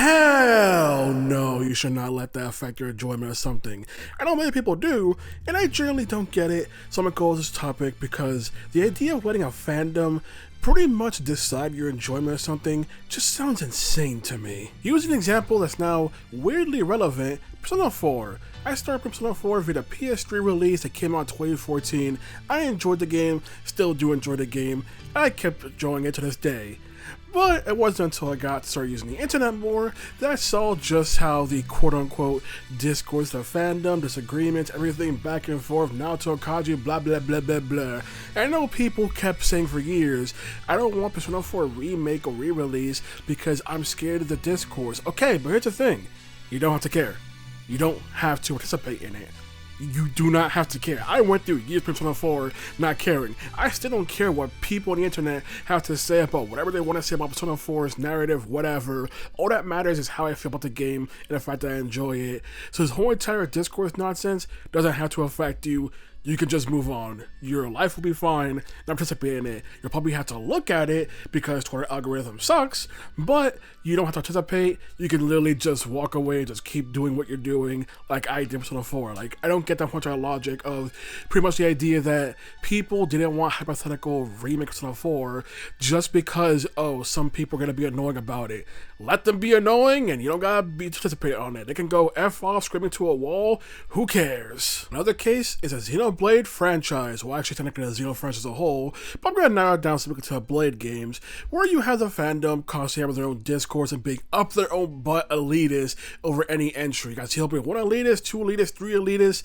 Hell no, you should not let that affect your enjoyment of something. I know many people do, and I generally don't get it, so I'm gonna go with this topic because the idea of letting a fandom pretty much decide your enjoyment of something just sounds insane to me. Use an example that's now weirdly relevant, Persona 4. I started Persona 4 via the PS3 release that came out in 2014. I enjoyed the game, still do enjoy the game, and I kept enjoying it to this day. But it wasn't until I started using the internet more that I saw just how the quote-unquote discourse of fandom, disagreements, everything back and forth, Naoto, Kaji, blah blah blah blah blah. And I know people kept saying for years, I don't want Persona 4 remake or re-release because I'm scared of the discourse. Okay, but here's the thing, you don't have to care. You don't have to participate in it. You do not have to care. I went through years of Persona 4 not caring. I still don't care what people on the internet have to say about whatever they want to say about Persona 4's narrative, whatever. All that matters is how I feel about the game and the fact that I enjoy it. So this whole entire discourse nonsense doesn't have to affect you. You can just move on. Your life will be fine, not participate in it. You'll probably have to look at it because Twitter algorithm sucks, but you don't have to participate. You can literally just walk away and just keep doing what you're doing like I did Persona 4. Like, I don't get that much of logic of pretty much the idea that people didn't want hypothetical remake Persona 4 just because, oh, some people are going to be annoying about it. Let them be annoying and you don't gotta participate on it. They can go F off screaming to a wall. Who cares? Another case is a Xenoblade franchise, well actually technically a Xeno franchise as a whole, but I'm going to narrow it down specifically to Blade games, where you have the fandom constantly having their own discourse and being up their own butt elitist over any entry. You got Xenoblade 1 elitist, 2 elitist, 3 elitist,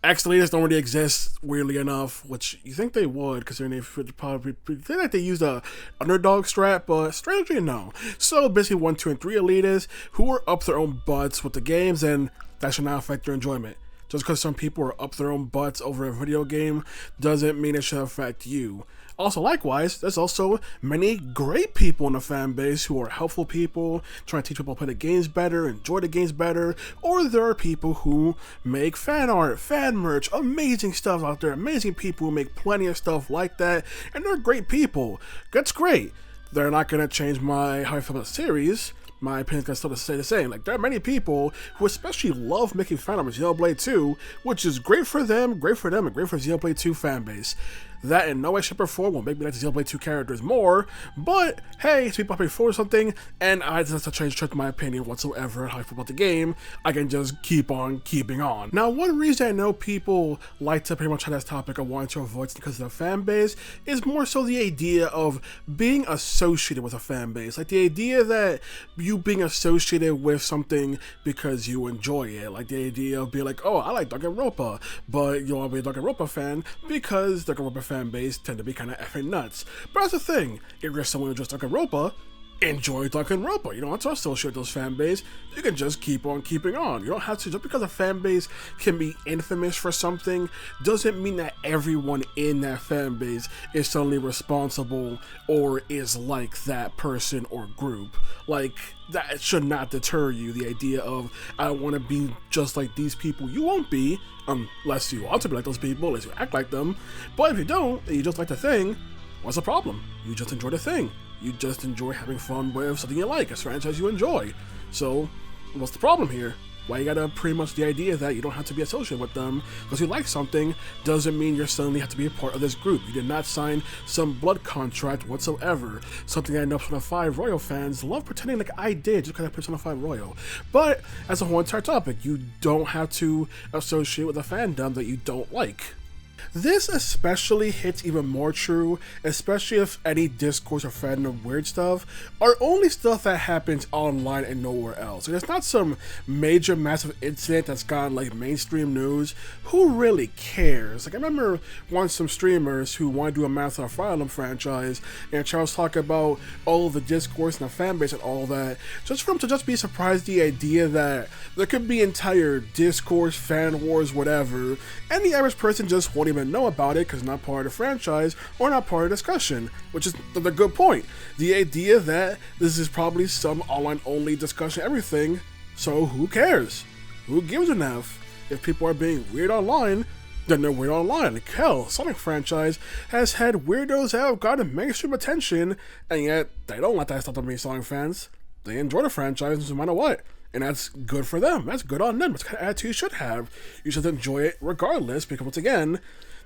X elitists don't really exist, weirdly enough, which you think they would, because they probably think like they used a underdog strat, but strangely no. So basically 1, 2, and 3 elitists who are up their own butts with the games, and that should not affect your enjoyment. Just because some people are up their own butts over a video game doesn't mean it should affect you. Also, likewise, there's also many great people in the fan base who are helpful people, trying to teach people to play the games better, enjoy the games better, or there are people who make fan art, fan merch, amazing stuff out there, amazing people who make plenty of stuff like that, and they're great people. That's great. They're not going to change how I feel about the series. My opinion's gonna still stay the same. Like, there are many people who especially love making Fandoms of Xenoblade 2, which is great for them, and great for Xenoblade 2 fanbase. That in no way, shape, or form will make me like the Xenoblade 2 characters more, but hey, it's people happy for something, and I just have to change my opinion whatsoever on how I feel about the game. I can just keep on keeping on. Now, one reason I know people like to pretty much have this topic of wanting to avoid because of the fan base is more so the idea of being associated with a fan base. Like the idea that you being associated with something because you enjoy it. Like the idea of being like, oh, I like Danganronpa, but you don't want to be a Danganronpa fan because Danganronpa fan base tend to be kind of effing nuts. But that's the thing, if you're someone who just Danganronpa, enjoy Danganronpa. You don't have to associate those fan base. You can just keep on keeping on. You don't have to, just because a fan base can be infamous for something doesn't mean that everyone in that fan base is suddenly responsible or is like that person or group. Like, that should not deter you. The idea of, I want to be just like these people. You won't be, unless you want to be like those people, unless you act like them. But if you don't, and you just like the thing, what's the problem? You just enjoy the thing. You just enjoy having fun with something you like, a franchise you enjoy. So, what's the problem here? Why you gotta pretty much the idea that you don't have to be associated with them because you like something doesn't mean you suddenly have to be a part of this group. You did not sign some blood contract whatsoever. Something I know Persona 5 Royal fans love pretending like I did just because I played Persona 5 Royal. But as a whole entire topic, you don't have to associate with a fandom that you don't like. This especially hits even more true, especially if any discourse or fandom weird stuff are only stuff that happens online and nowhere else. Like, it's not some major massive incident that's gotten like mainstream news. Who really cares? Like, I remember once some streamers who wanted to do a marathon Fire Emblem franchise, and Charles talked about all of the discourse and the fan base and all that, just for him to just be surprised the idea that there could be entire discourse, fan wars, whatever, and the average person just won't even know about it because not part of the franchise or not part of the discussion, which is the good point. The idea that this is probably some online only discussion, everything, so who cares? Who gives an F? If people are being weird online, then they're weird online. Like, hell, Sonic franchise has had weirdos that have gotten mainstream attention, and yet they don't let that stop them being Sonic fans. they enjoy the franchise no matter what. And that's good for them. That's good on them. That's the kind of attitude you should have. You should enjoy it regardless, because once again,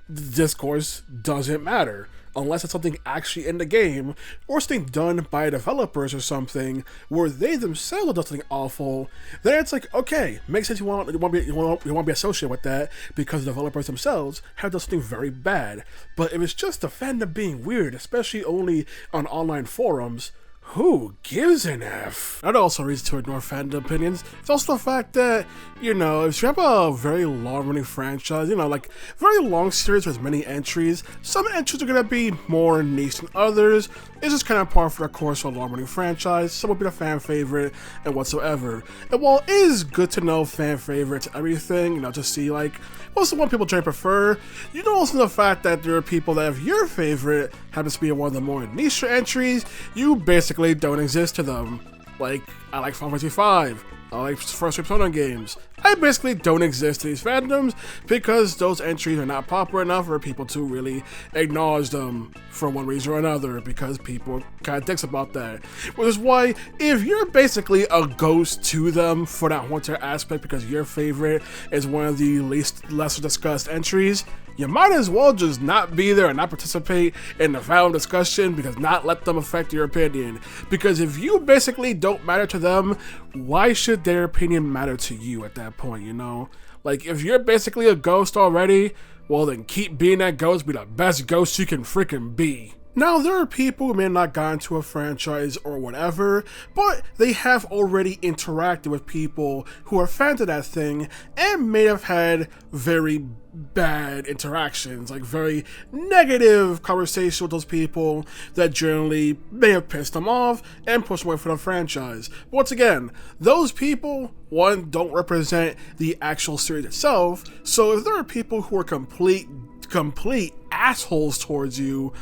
the discourse doesn't matter. Unless it's something actually in the game, or something done by developers or something, where they themselves have done something awful, then it's like, okay, makes sense you want to be associated with that, because the developers themselves have done something very bad. But if it's just the fandom being weird, especially only on online forums, who gives an F? That also reason to ignore fandom opinions. It's also the fact that, you know, if you have a very long-running franchise, you know, like very long series with many entries, some entries are going to be more niche than others. It's just kind of par for the course for a long-running franchise. Some will be a fan favorite and whatsoever. And while it is good to know fan favorites and everything, you know, to see like what's the one people generally prefer, you know also the fact that there are people that if your favorite happens to be one of the more niche entries, you basically don't exist to them. Like, I like Final Fantasy V, I like first Persona games. I basically don't exist to these fandoms because those entries are not popular enough for people to really acknowledge them for one reason or another, because people kind of dicks about that. Which is why, if you're basically a ghost to them for that Hunter aspect because your favorite is one of the lesser discussed entries, you might as well just not be there and not participate in the Fandom discussion, because not let them affect your opinion. Because if you basically don't matter to them, why should their opinion matter to you at that point, you know? Like, if you're basically a ghost already, well then keep being that ghost, be the best ghost you can freaking be. Now, there are people who may not got into a franchise or whatever, but they have already interacted with people who are fans of that thing and may have had very bad interactions, like very negative conversation with those people that generally may have pissed them off and pushed away from the franchise. But once again, those people, one, don't represent the actual series itself, so if there are people who are complete assholes towards you,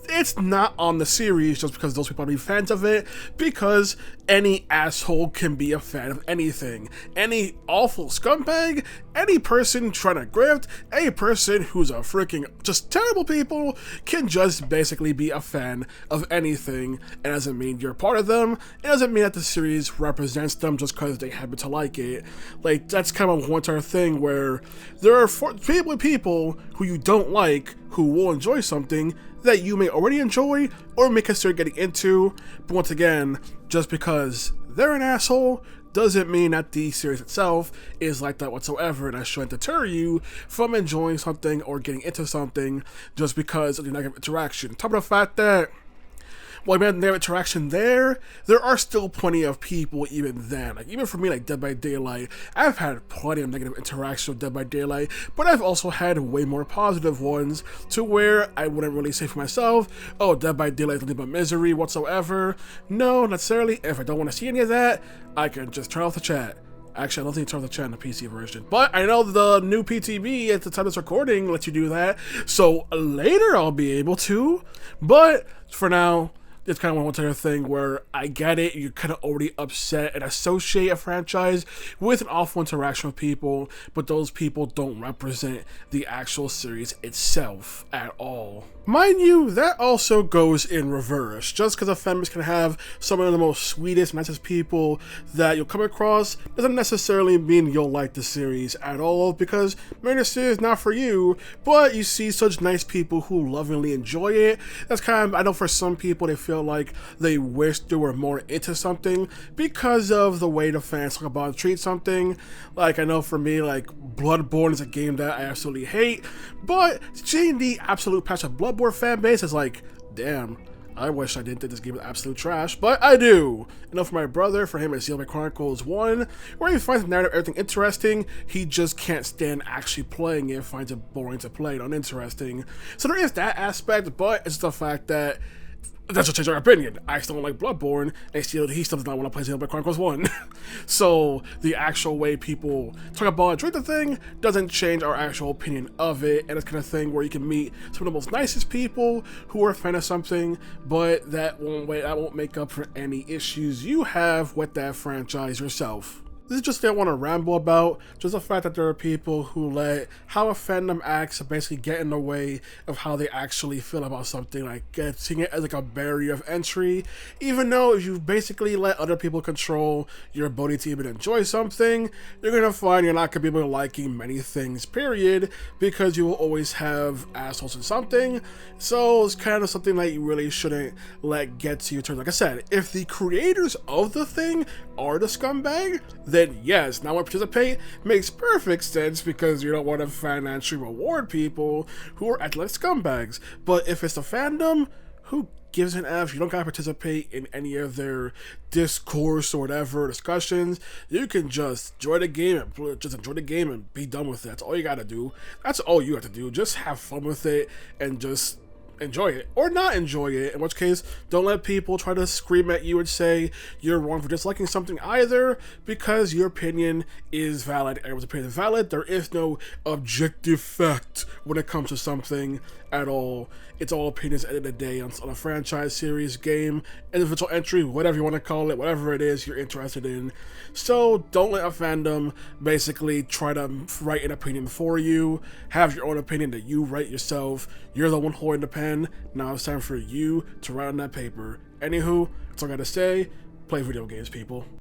it's not on the series just because those people are fans of it, because any asshole can be a fan of anything. Any awful scumbag, any person trying to grift, any person who's a freaking just terrible people can just basically be a fan of anything. It doesn't mean you're part of them. It doesn't mean that the series represents them just because they happen to like it. Like, that's kind of one entire thing where there are people who you don't like who will enjoy something that you may already enjoy or may consider getting into. But once again, just because they're an asshole doesn't mean that the series itself is like that whatsoever, and that shouldn't deter you from enjoying something or getting into something just because of the negative interaction. On top of the fact that, while we had negative interaction there are still plenty of people even then. Like, even for me, like Dead by Daylight, I've had plenty of negative interaction with Dead by Daylight, but I've also had way more positive ones to where I wouldn't really say for myself, oh, Dead by Daylight is nothing but misery whatsoever. No, necessarily. If I don't want to see any of that, I can just turn off the chat. Actually, I don't think it turns off the chat in the PC version. But I know the new PTB at the time of this recording lets you do that, so later I'll be able to. But for now, it's kind of one entire thing where I get it, you're kind of already upset and associate a franchise with an awful interaction with people, but those people don't represent the actual series itself at all. Mind you, that also goes in reverse. Just because a fanbase can have some of the most sweetest, nicest people that you'll come across doesn't necessarily mean you'll like the series at all, because maybe the series is not for you, but you see such nice people who lovingly enjoy it. That's kind of, I know for some people they feel like they wish they were more into something because of the way the fans talk about and treat something. Like, I know for me, like, Bloodborne is a game that I absolutely hate, but seeing the absolute passion of Bloodborne fan base is like, damn, I wish I didn't think this game was absolute trash, but I do. You know, for my brother, for him it's Xenoblade Chronicles 1, where he finds the narrative everything interesting, he just can't stand actually playing it, finds it boring to play and uninteresting. So there is that aspect, but it's the fact that that's what changed our opinion. I still don't like Bloodborne, and he still does not want to play Xenoblade Chronicles 1. So the actual way people talk about and treat the thing doesn't change our actual opinion of it, and it's kind of thing where you can meet some of the most nicest people who are a fan of something, but that won't make up for any issues you have with that franchise yourself. This is just thing I want to ramble about, just the fact that there are people who let how a fandom acts basically get in the way of how they actually feel about something, like seeing it as like a barrier of entry, even though if you basically let other people control your ability to even enjoy something, you're going to find you're not going to be able to liking many things, period, because you will always have assholes in something. So it's kind of something that you really shouldn't let get to your turn. Like I said, if the creators of the thing are the scumbag, then yes, not want to participate makes perfect sense because you don't want to financially reward people who are acting like scumbags. But if it's the fandom, who gives an F? You don't gotta participate in any of their discourse or whatever discussions. You can just enjoy the game and be done with it. That's all you gotta do. That's all you have to do. Just have fun with it and just enjoy it or not enjoy it, in which case don't let people try to scream at you and say you're wrong for disliking something either, because your opinion is valid. Everyone's opinion is valid. There is no objective fact when it comes to something at all. It's all opinions at the end of the day on a franchise, series, game, individual entry, whatever you want to call it, whatever it is you're interested in. So don't let a fandom basically try to write an opinion for you. Have your own opinion that you write yourself. You're the one holding the pen. Now it's time for you to write on that paper. Anywho, that's all I gotta say. Play video games, people.